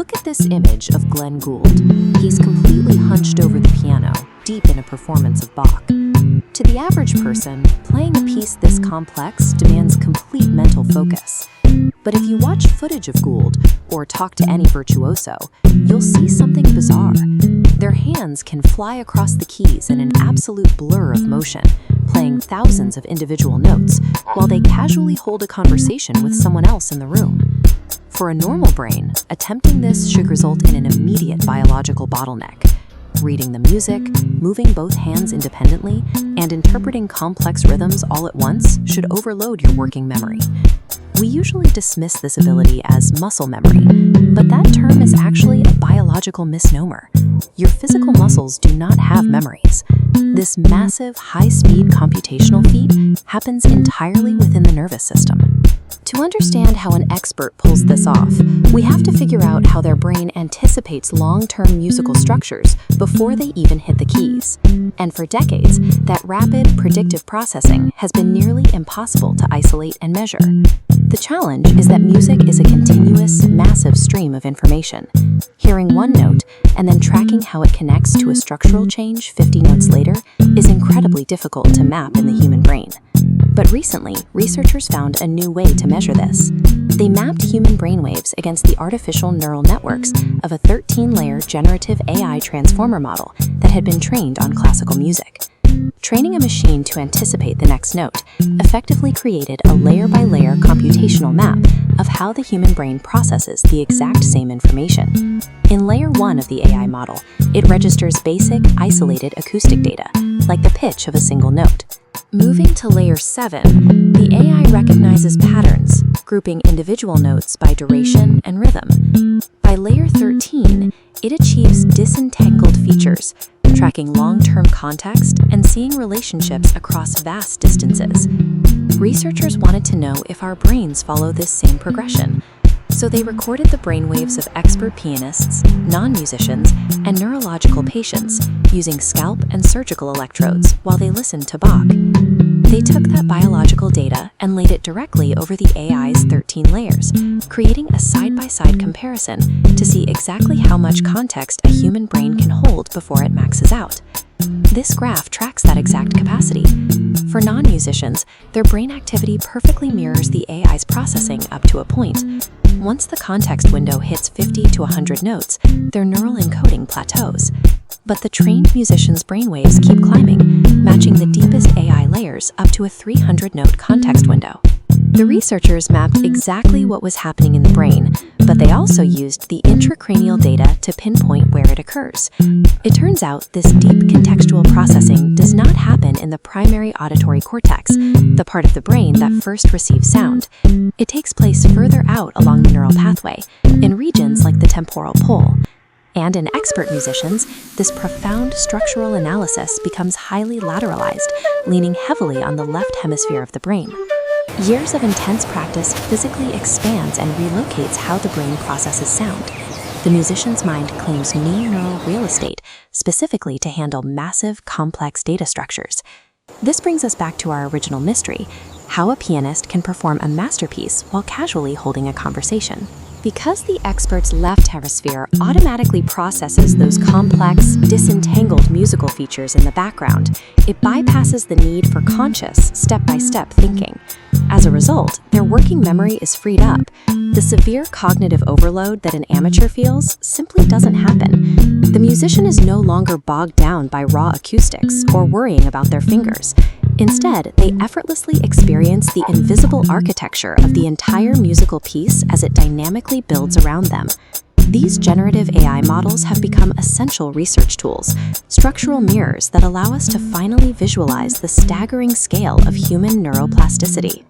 Look at this image of Glenn Gould. He's completely hunched over the piano, deep in a performance of Bach. To the average person, playing a piece this complex demands complete mental focus. But if you watch footage of Gould, or talk to any virtuoso, you'll see something bizarre. Their hands can fly across the keys in an absolute blur of motion, playing thousands of individual notes, while they casually hold a conversation with someone else in the room. For a normal brain, attempting this should result in an immediate biological bottleneck. Reading the music, moving both hands independently, and interpreting complex rhythms all at once should overload your working memory. We usually dismiss this ability as muscle memory, but that term is actually a biological misnomer. Your physical muscles do not have memories. This massive, high-speed computational feat happens entirely within the nervous system. To understand how an expert pulls this off, we have to figure out how their brain anticipates long-term musical structures before they even hit the keys. And for decades, that rapid, predictive processing has been nearly impossible to isolate and measure. The challenge is that music is a continuous, massive stream of information. Hearing one note and then tracking how it connects to a structural change 50 notes later is incredibly difficult to map in the human brain. But recently, researchers found a new way to measure this. They mapped human brainwaves against the artificial neural networks of a 13-layer generative AI transformer model that had been trained on classical music. Training a machine to anticipate the next note effectively created a layer-by-layer computational map of how the human brain processes the exact same information. In layer 1 of the AI model, it registers basic, isolated acoustic data, like the pitch of a single note. Moving to layer 7, the AI recognizes patterns, grouping individual notes by duration and rhythm. By layer 13, it achieves disentangled features, tracking long-term context and seeing relationships across vast distances. Researchers wanted to know if our brains follow this same progression, so they recorded the brainwaves of expert pianists, non-musicians, and neurological patients using scalp and surgical electrodes while they listened to Bach. They took that biological data and laid it directly over the AI's 13 layers, creating a side-by-side comparison to see exactly how much context a human brain can hold before it maxes out. This graph tracks that exact capacity. For non-musicians, their brain activity perfectly mirrors the AI's processing up to a point. Once the context window hits 50 to 100 notes, their neural encoding plateaus. But the trained musician's brainwaves keep climbing, matching the deepest AI layers up to a 300-note context window. The researchers mapped exactly what was happening in the brain, but they also used the intracranial data to pinpoint where it occurs. It turns out this deep contextual processing does not happen in the primary auditory cortex, the part of the brain that first receives sound. It takes place further out along the neural pathway, in regions like the temporal pole. And in expert musicians, this profound structural analysis becomes highly lateralized, leaning heavily on the left hemisphere of the brain. Years of intense practice physically expands and relocates how the brain processes sound. The musician's mind claims new neural real estate, specifically to handle massive, complex data structures. This brings us back to our original mystery: how a pianist can perform a masterpiece while casually holding a conversation. Because the expert's left hemisphere automatically processes those complex, disentangled musical features in the background, it bypasses the need for conscious, step-by-step thinking. As a result, their working memory is freed up. The severe cognitive overload that an amateur feels simply doesn't happen. The musician is no longer bogged down by raw acoustics or worrying about their fingers. Instead, they effortlessly experience the invisible architecture of the entire musical piece as it dynamically builds around them. These generative AI models have become essential research tools, structural mirrors that allow us to finally visualize the staggering scale of human neuroplasticity.